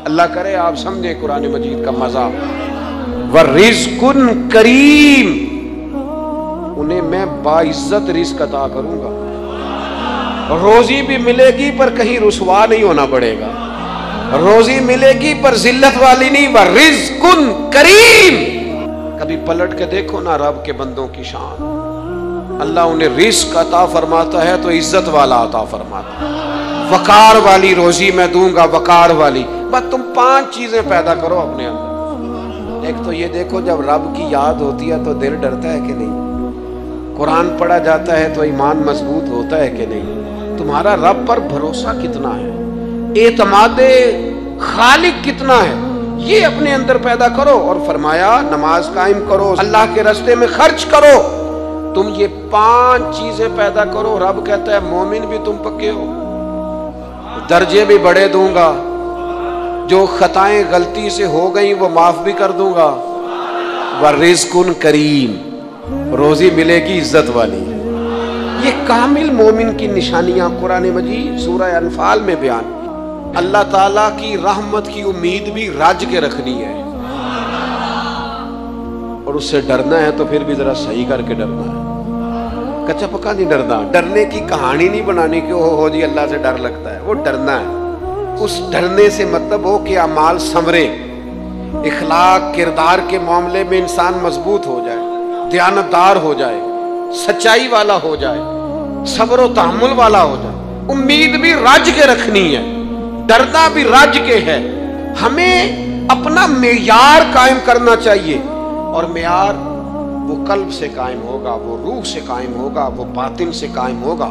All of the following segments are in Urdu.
اللہ کرے آپ سمجھیں قرآن مجید کا مزہ. وَرِزْقٌ کریم، انہیں میں باعزت رزق عطا کروں گا. روزی بھی ملے گی پر کہیں رسوا نہیں ہونا پڑے گا. روزی ملے گی پر ذلت والی نہیں. وَرِزْقٌ کریم. کبھی پلٹ کے دیکھو نا رب کے بندوں کی شان. اللہ انہیں رزق عطا فرماتا ہے تو عزت والا عطا فرماتا ہے. وقار والی روزی میں دوں گا، وقار والی. بس تم 5 چیزیں پیدا کرو اپنے اندر. ایک تو یہ دیکھو جب رب کی یاد ہوتی ہے تو دل ڈرتا ہے کہ نہیں؟ قرآن پڑھا جاتا ہے تو ایمان مضبوط ہوتا ہے کہ نہیں؟ تمہارا رب پر بھروسہ کتنا ہے؟ اعتماد خالق کتنا ہے؟ یہ اپنے اندر پیدا کرو. اور فرمایا نماز قائم کرو، اللہ کے راستے میں خرچ کرو. تم یہ 5 چیزیں پیدا کرو. رب کہتا ہے مومن بھی تم پکے ہو، درجے بھی بڑے دوں گا. جو خطائیں غلطی سے ہو گئیں وہ معاف بھی کر دوں گا. وَرِزْقٌ کریم، روزی ملے گی عزت والی. یہ کامل مومن کی نشانیاں قرآن مجید سورہ انفال میں بیان. اللہ تعالیٰ کی رحمت کی امید بھی رج کے رکھنی ہے، اور اس سے ڈرنا ہے تو پھر بھی ذرا صحیح کر کے ڈرنا ہے. کچا پکا نہیں ڈرنا. ڈرنے کی کہانی نہیں بنانی کہ ہو جی اللہ سے ڈر لگتا ہے. وہ ڈرنا ہے. اس ڈرنے سے مطلب ہو کہ اعمال سنورے، اخلاق کردار کے معاملے میں انسان مضبوط ہو جائے، دیانتدار ہو جائے، سچائی والا ہو جائے، صبر و تحمل والا ہو جائے. امید بھی رج کے رکھنی ہے، ڈرنا بھی رج کے ہے. ہمیں اپنا معیار قائم کرنا چاہیے، اور معیار وہ قلب سے قائم ہوگا، وہ روح سے قائم ہوگا، وہ باطن سے قائم ہوگا.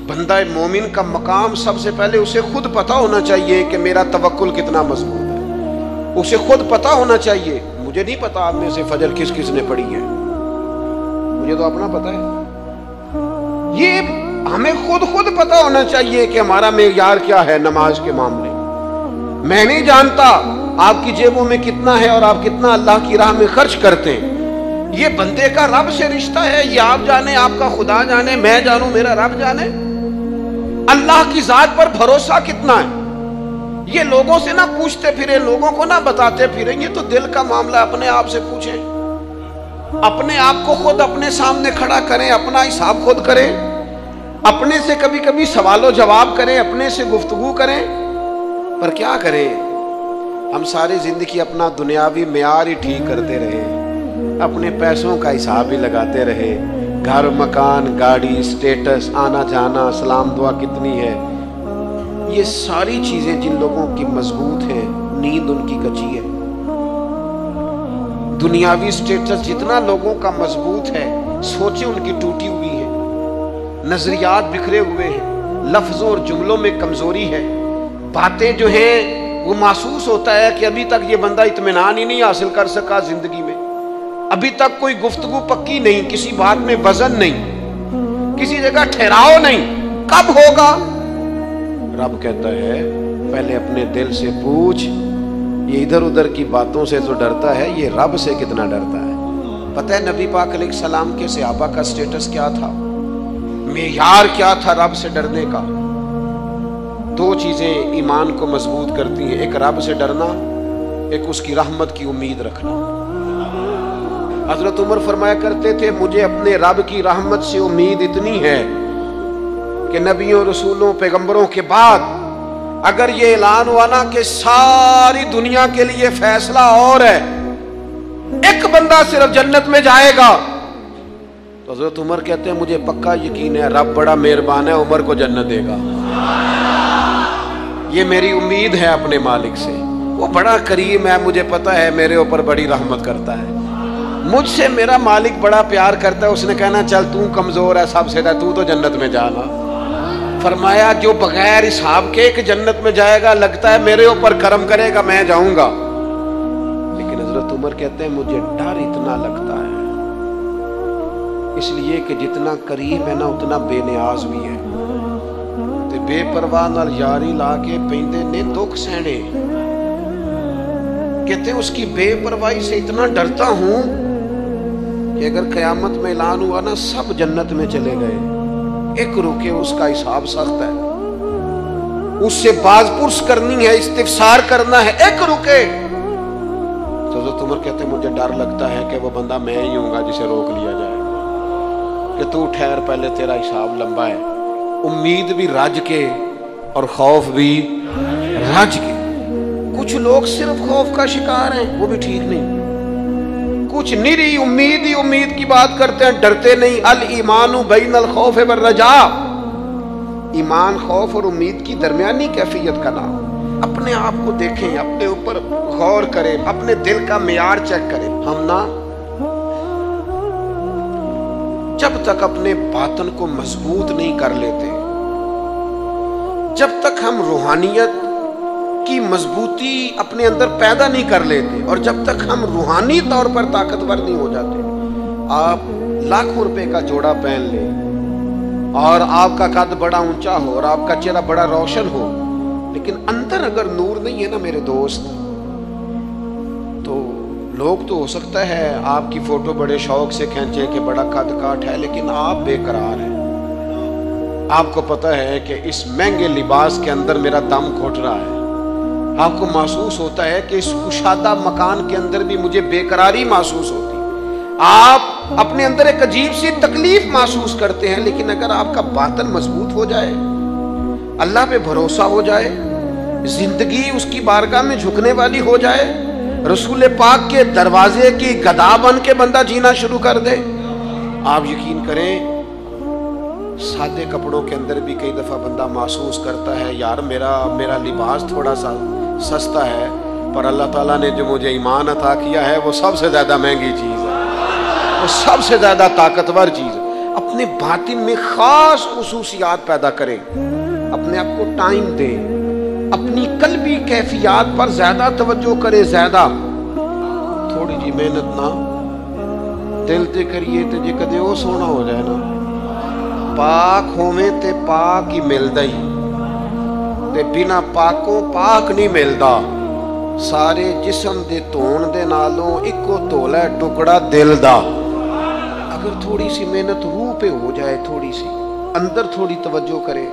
بندہ مومن کا مقام سب سے پہلے اسے خود پتا ہونا چاہیے کہ میرا توکل کتنا مضبوط ہے. اسے خود پتا ہونا چاہیے. مجھے نہیں پتا آپ میں سے فجر کس کس نے پڑھی ہے، مجھے تو اپنا پتا ہے. یہ ہمیں خود پتا ہونا چاہیے کہ ہمارا معیار کیا ہے نماز کے معاملے. میں نہیں جانتا آپ کی جیبوں میں کتنا ہے اور آپ کتنا اللہ کی راہ میں خرچ کرتے ہیں. یہ بندے کا رب سے رشتہ ہے. یہ آپ جانے، آپ کا خدا جانے، میں جانوں، میرا رب جانے. اللہ کی ذات پر بھروسہ کتنا ہے؟ یہ لوگوں سے نہ پوچھتے پھریں، لوگوں کو نہ بتاتے پھریں. یہ تو دل کا معاملہ. اپنے آپ سے پوچھیں، اپنے آپ کو خود اپنے سامنے کھڑا کریں، اپنا حساب خود کریں، اپنے سے کبھی کبھی سوال و جواب کریں، اپنے سے گفتگو کریں. پر کیا کریں؟ ہم ساری زندگی اپنا دنیاوی معیار ہی ٹھیک کرتے رہے، اپنے پیسوں کا حساب ہی لگاتے رہے. گھر، مکان، گاڑی، سٹیٹس، آنا جانا، سلام دعا کتنی ہے. یہ ساری چیزیں جن لوگوں کی مضبوط ہیں، نیند ان کی کچی ہے. دنیاوی سٹیٹس جتنا لوگوں کا مضبوط ہے، سوچیں ان کی ٹوٹی ہوئی ہے، نظریات بکھرے ہوئے ہیں، لفظوں اور جملوں میں کمزوری ہے. باتیں جو ہیں وہ محسوس ہوتا ہے کہ ابھی تک یہ بندہ اطمینان ہی نہیں حاصل کر سکا زندگی میں. ابھی تک کوئی گفتگو پکی نہیں، کسی بات میں وزن نہیں، کسی جگہ ٹھہراؤ نہیں. کب ہوگا؟ رب کہتا ہے پہلے اپنے دل سے پوچھ. یہ ادھر ادھر کی باتوں سے تو ڈرتا ہے، یہ رب سے کتنا ڈرتا ہے. پتہ ہے نبی پاک علیہ السلام کے صحابہ کا سٹیٹس کیا تھا، معیار کیا تھا رب سے ڈرنے کا؟ 2 چیزیں ایمان کو مضبوط کرتی ہیں، ایک رب سے ڈرنا، ایک اس کی رحمت کی امید رکھنا. حضرت عمر فرمایا کرتے تھے مجھے اپنے رب کی رحمت سے امید اتنی ہے کہ نبیوں، رسولوں، پیغمبروں کے بعد اگر یہ اعلان ہوا نا کہ ساری دنیا کے لیے فیصلہ اور ہے، ایک بندہ صرف جنت میں جائے گا، تو حضرت عمر کہتے ہیں مجھے پکا یقین ہے رب بڑا مہربان ہے، عمر کو جنت دے گا. یہ میری امید ہے اپنے مالک سے. وہ بڑا کریم ہے، مجھے پتا ہے میرے اوپر بڑی رحمت کرتا ہے. مجھ سے میرا مالک بڑا پیار کرتا ہے. اس نے کہنا چل تو کمزور ہے سب سے، تو جنت میں جانا. فرمایا جو بغیر حساب کے کہ جنت میں جائے گا، لگتا ہے میرے اوپر کرم کرے گا میں جاؤں گا. لیکن حضرت عمر کہتے ہیں مجھے ڈر اتنا لگتا ہے، اس لیے کہ جتنا قریب ہے نا اتنا بے نیاز بھی ہے. تے بے پرواہ نال یاری لا کے پیندے نے دکھ سہنے. کہتے ہیں اس کی بے پرواہی سے اتنا ڈرتا ہوں کہ اگر قیامت میں اعلان ہوا نا سب جنت میں چلے گئے، ایک رکے اس کا حساب سخت ہے. اس سے باز پرس کرنی ہے، استفسار کرنا ہے، ایک رکے۔ تو حضرت عمر کہتے ہیں مجھے ڈر لگتا ہے کہ وہ بندہ میں ہی ہوں گا جسے روک لیا جائے کہ تو ٹھہر، پہلے تیرا حساب لمبا ہے۔ امید بھی رج کے اور خوف بھی رج کے۔ کچھ لوگ صرف خوف کا شکار ہیں، وہ بھی ٹھیک نہیں۔ کچھ نری امید ہی امید کی بات کرتے ہیں، ڈرتے نہیں۔ الایمان بین الخوف والرجاء، ایمان خوف اور امید کی درمیانی کیفیت کا نام۔ اپنے آپ کو دیکھیں، اپنے اوپر غور کریں، اپنے دل کا معیار چیک کریں۔ ہم نا جب تک اپنے باطن کو مضبوط نہیں کر لیتے، جب تک ہم روحانیت کی مضبوطی اپنے اندر پیدا نہیں کر لیتے، اور جب تک ہم روحانی طور پر طاقتور نہیں ہو جاتے، آپ لاکھوں روپے کا جوڑا پہن لیں اور آپ کا قد بڑا اونچا ہو اور آپ کا چہرہ بڑا روشن ہو، لیکن اندر اگر نور نہیں ہے نا میرے دوست، تو لوگ تو ہو سکتا ہے آپ کی فوٹو بڑے شوق سے کھینچے کہ بڑا قد کاٹ ہے، لیکن آپ بے قرار ہیں۔ آپ کو پتہ ہے کہ اس مہنگے لباس کے اندر میرا دم گھٹ رہا ہے۔ آپ کو محسوس ہوتا ہے کہ اس کشادہ مکان کے اندر بھی مجھے بے قراری محسوس ہوتی ہے۔ آپ اپنے اندر ایک عجیب سی تکلیف محسوس کرتے ہیں، لیکن اگر آپ کا باطن مضبوط ہو جائے، اللہ پہ بھروسہ ہو جائے، زندگی اس کی بارگاہ میں جھکنے والی ہو جائے، رسول پاک کے دروازے کی گدا بن کے بندہ جینا شروع کر دے، آپ یقین کریں سادے کپڑوں کے اندر بھی کئی دفعہ بندہ محسوس کرتا ہے یار میرا لباس تھوڑا سا سستا ہے، پر اللہ تعالیٰ نے جو مجھے ایمان عطا کیا ہے وہ سب سے زیادہ مہنگی چیز ہے، وہ سب سے زیادہ طاقتور چیز ہے۔ اپنے باطن میں خاص خصوصیات پیدا کریں، اپنے آپ کو ٹائم دیں، اپنی قلبی کیفیات پر زیادہ توجہ کریں، زیادہ تھوڑی جی محنت نہ دل تے کریے تے جے کدے وہ سونا ہو جائے نا، پاک ہوویں تے پاک ہی ملدا ہی، تے بنا پاکوں پاک نہیں ملدا۔ سارے جسم دے دھون دے نالوں اکو تولا ٹکڑا دل دا۔ اگر تھوڑی سی محنت روح پہ ہو جائے، تھوڑی سی اندر تھوڑی توجہ کرے،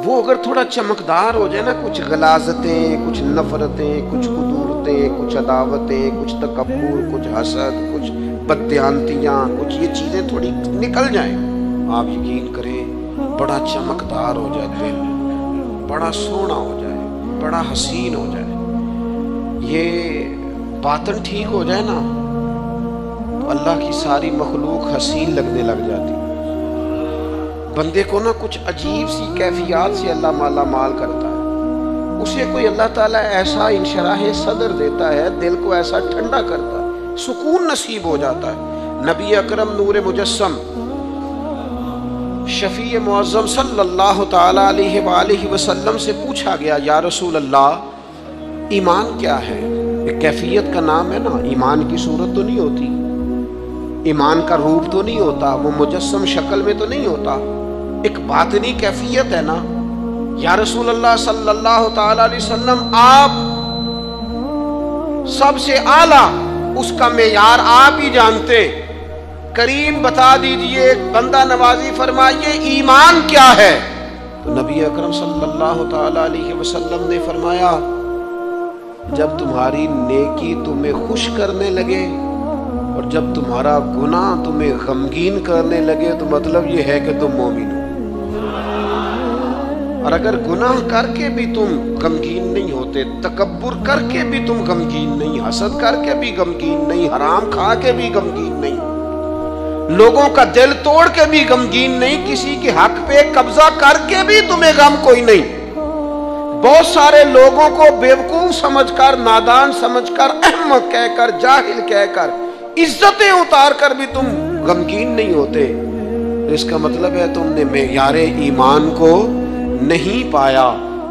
وہ اگر تھوڑا چمکدار ہو جائے نا، کچھ غلاظتیں، کچھ نفرتیں، کچھ قدورتیں، کچھ عداوتیں، کچھ تکبر، کچھ حسد، کچھ بددیانتیاں، کچھ یہ چیزیں تھوڑی نکل جائیں، آپ یقین کریں بڑا چمکدار ہو جائے دل، بڑا سونا ہو جائے، بڑا حسین ہو جائے۔ یہ باطن ٹھیک ہو جائے نا تو اللہ کی ساری مخلوق حسین لگنے لگ جاتی۔ بندے کو نا کچھ عجیب سی کیفیات سے اللہ مالا مال کرتا ہے، اسے کوئی اللہ تعالیٰ ایسا انشراح صدر دیتا ہے، دل کو ایسا ٹھنڈا کرتا ہے، سکون نصیب ہو جاتا ہے۔ نبی اکرم نور مجسم شفیع معظم صلی اللہ تعالی علیہ وآلہ وسلم سے پوچھا گیا یا رسول اللہ ایمان کیا ہے؟ ایک کیفیت کا نام ہے نا، ایمان کی صورت تو نہیں ہوتی، ایمان کا روپ تو نہیں ہوتا، وہ مجسم شکل میں تو نہیں ہوتا، ایک باطنی کیفیت ہے نا۔ یا رسول اللہ صلی اللہ تعالی علیہ وسلم آپ سب سے اعلیٰ اس کا معیار آپ ہی جانتے، کریم بتا دیجئے، بندہ نوازی فرمائیے ایمان کیا ہے؟ تو نبی اکرم صلی اللہ تعالی علیہ وسلم نے فرمایا جب تمہاری نیکی تمہیں خوش کرنے لگے اور جب تمہارا گناہ تمہیں غمگین کرنے لگے تو مطلب یہ ہے کہ تم مومن ہو، اور اگر گناہ کر کے بھی تم غمگین نہیں ہوتے، تکبر کر کے بھی تم غمگین نہیں، حسد کر کے بھی غمگین نہیں، حرام کھا کے بھی غمگین نہیں، لوگوں کا دل توڑ کے بھی غمگین نہیں، کسی کے حق پہ قبضہ کر کے بھی تمہیں غم کوئی نہیں، بہت سارے لوگوں کو بیوقوف سمجھ کر، نادان سمجھ کر، احمق کہہ کر، جاہل کہہ کر، عزتیں اتار کر بھی تم غمگین نہیں ہوتے، اس کا مطلب ہے تم نے معیار ایمان کو نہیں پایا۔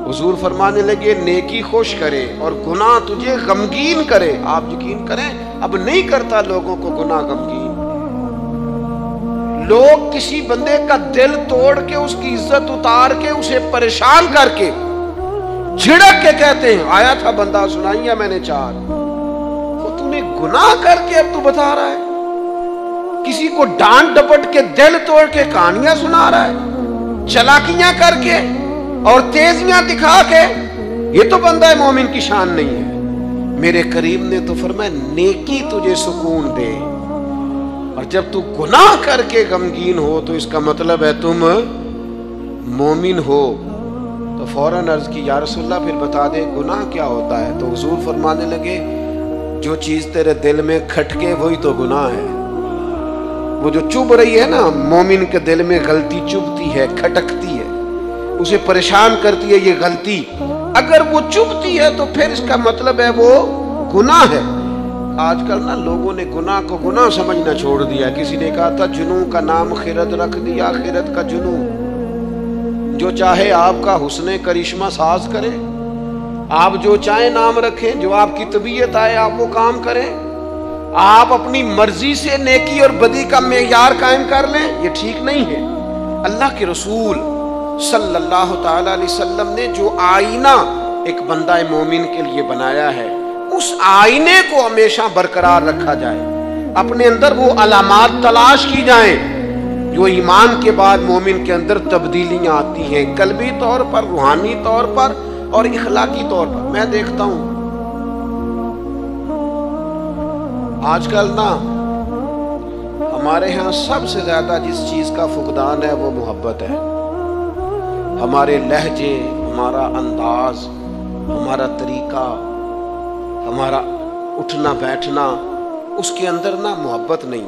حضور فرمانے لگے نیکی خوش کرے اور گناہ تجھے غمگین کرے، آپ یقین کریں اب نہیں کرتا لوگوں کو گناہ غمگین۔ لوگ کسی بندے کا دل توڑ کے، اس کی عزت اتار کے، اسے پریشان کر کے، جھڑک کے کہتے ہیں آیا تھا بندہ سنائیا میں نے چار، وہ تمہیں گناہ کر کے اب تو بتا رہا ہے، کسی کو ڈانٹ ڈپٹ کے دل توڑ کے کہانیاں سنا رہا ہے، چلاکیاں کر کے، اور تیزیاں دکھا کے یہ تو بندہ مومن کی شان نہیں ہے. میرے کریم نے تو فرمایا نیکی تجھے سکون دے، اور جب تو گناہ کر کے غمگین ہو تو اس کا مطلب ہے تم مومن ہو. تو فوراً عرض کی یا رسول اللہ پھر بتا دے گناہ کیا ہوتا ہے. تو حضور فرمانے لگے جو چیز تیرے دل میں کھٹکے وہی تو گناہ ہے. وہ جو چبھ رہی ہے نا، مومن کے دل میں غلطی چبھتی ہے، کھٹکتی ہے، اسے پریشان کرتی ہے یہ غلطی. اگر وہ چبھتی ہے تو پھر اس کا مطلب ہے وہ گناہ ہے. آج کل نا لوگوں نے گناہ کو گناہ سمجھنا چھوڑ دیا. کسی نے کہا تھا جنوں کا نام خرد رکھ دیا، خرد کا جنوں. جو چاہے آپ کا حسن کرشمہ ساز کرے، آپ جو چاہیں نام رکھیں، جو آپ کی طبیعت آئے آپ وہ کام کریں. آپ اپنی مرضی سے نیکی اور بدی کا معیار قائم کر لیں، یہ ٹھیک نہیں ہے. اللہ کے رسول صلی اللہ تعالی علیہ وسلم نے جو آئینہ ایک بندہ مومن کے لیے بنایا ہے، اس آئینے کو ہمیشہ برقرار رکھا جائے. اپنے اندر وہ علامات تلاش کی جائیں جو ایمان کے بعد مومن کے اندر تبدیلیاں آتی ہیں، قلبی طور پر، روحانی طور پر اور اخلاقی طور پر. میں دیکھتا ہوں آج کل نا ہمارے ہاں سب سے زیادہ جس چیز کا فقدان ہے وہ محبت ہے. ہمارے لہجے، ہمارا انداز، ہمارا طریقہ، ہمارا اٹھنا بیٹھنا، اس کے اندر نا محبت نہیں.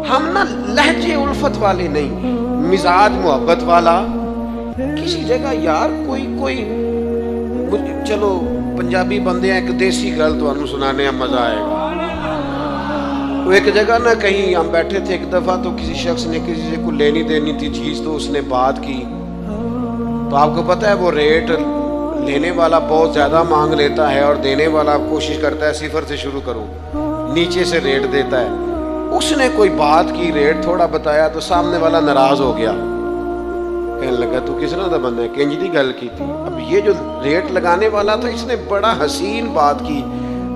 ہم نا لہجے الفت والے نہیں، مزاج محبت والا. کسی جگہ یار کوئی چلو پنجابی بندے ہیں، ایک دیسی گل تو انہوں سنانے میں مزہ آئے گا. تو ایک جگہ نا کہیں ہم بیٹھے تھے ایک دفعہ، تو کسی شخص نے کسی سے کوئی لینی دینی تھی چیز، تو اس نے بات کی. تو آپ کو پتہ ہے وہ ریٹ لینے والا بہت زیادہ مانگ لیتا ہے اور دینے والا کوشش کرتا ہے صفر سے شروع کروں، نیچے سے ریٹ دیتا ہے. اس نے کوئی بات کی، ریٹ تھوڑا بتایا تو سامنے والا ناراض ہو گیا، کہنے لگا تو کس طرح دا بندہ ہے، کنج دی گل کی تھی. اب یہ جو ریٹ لگانے والا تھا اس نے بڑا حسین بات کی،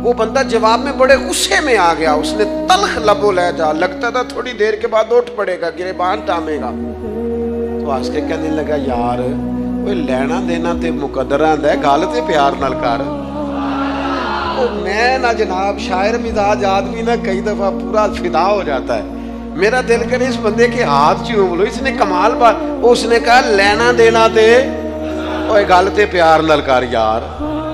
وہ بندہ جواب میں بڑے غصے میں آ گیا. اس نے تلخ لبو لہجہ، لگتا تھا تھوڑی دیر کے بعد اٹھ پڑے گا، گریبان تامے گا. تو ہنس کے کہنے لگا یار وہ لینا دینا تے مقدر ہے، گل تے پیار نال کر. میں نہ جناب شاعر مزاج آدمی نہ کئی دفعہ پورا فدا ہو جاتا ہے. میرا دل کرے اس بندے کے ہاتھ چوم لو، اس نے کمال بات. اس نے کہا لینا دینا تے اوے گل تے پیار نال کر یار،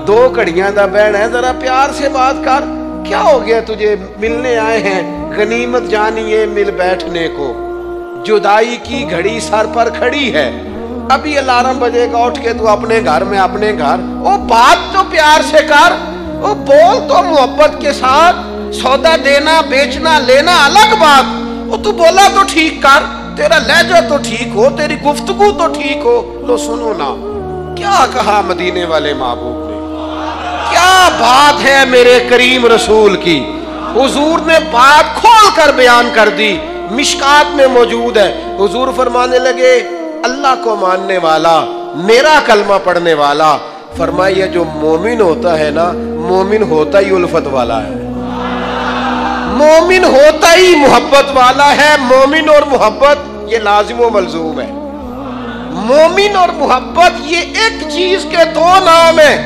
2 گھڑیاں دا بہن ہے، ذرا پیار سے بات کر. کیا ہو گیا تجھے، ملنے آئے ہیں، غنیمت جانی ہے مل بیٹھنے کو، جدائی کی گھڑی سر پر کھڑی ہے، ابھی الارم بجے گا اٹھ کے تو اپنے گھر میں اپنے گھر. او بات تو پیار سے کر، او بول تو محبت کے ساتھ. سودا دینا بیچنا لینا الگ بات، او تو بولا تو ٹھیک کر، تیرا لہجہ تو ٹھیک ہو، تیری گفتگو تو ٹھیک ہو. لو سنو نا کیا کہا مدینے والے محبوب نے، کیا بات ہے میرے کریم رسول کی. حضور نے بات کھول کر بیان کر دی، مشکات میں موجود ہے. حضور فرمانے لگے اللہ کو ماننے والا، میرا کلمہ پڑھنے والا، فرمایا جو مومن ہوتا ہے نا، مومن ہوتا ہی الفت والا ہے، مومن ہوتا ہی محبت والا ہے. مومن اور محبت یہ لازم و ملزوم ہے. مومن اور محبت یہ ایک چیز کے 2 نام ہیں.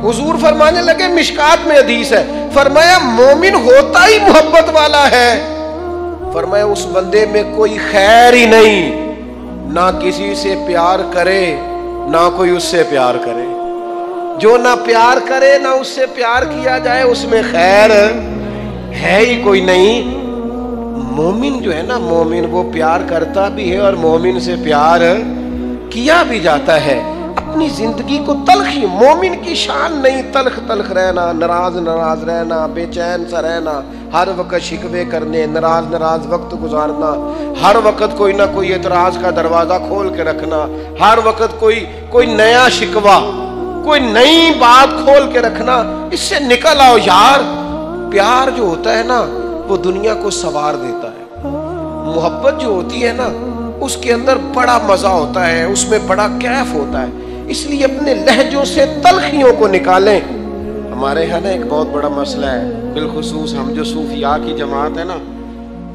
حضور فرمانے لگے مشکات میں حدیث ہے، فرمایا مومن ہوتا ہی محبت والا ہے. فرمایا اس بندے میں کوئی خیر ہی نہیں، نہ کسی سے پیار کرے نہ کوئی اس سے پیار کرے. جو نہ پیار کرے نہ اس سے پیار کیا جائے اس میں خیر ہے ہی کوئی نہیں. مومن جو ہے نا، مومن وہ پیار کرتا بھی ہے اور مومن سے پیار کیا بھی جاتا ہے. اپنی زندگی کو تلخی، مومن کی شان نہیں تلخ تلخ رہنا، ناراض ناراض رہنا، بے چین سا رہنا، ہر وقت شکوے کرنے، ناراض وقت گزارنا، ہر وقت کوئی نہ کوئی اعتراض کا دروازہ کھول کے رکھنا، ہر وقت کوئی نیا شکوہ، کوئی نئی بات کھول کے رکھنا. اس سے نکل آؤ یار. پیار جو ہوتا ہے نا وہ دنیا کو سوار دیتا ہے. محبت جو ہوتی ہے نا اس کے اندر بڑا مزہ ہوتا ہے، اس میں بڑا کیف ہوتا ہے. اس لیے اپنے لہجوں سے تلخیوں کو نکالیں. ہمارے ہاں نا ایک بہت بڑا مسئلہ ہے، بالخصوص ہم جو صوفیاء کی جماعت ہے نا،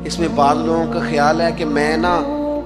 اس میں بعض لوگوں کا خیال ہے کہ میں نا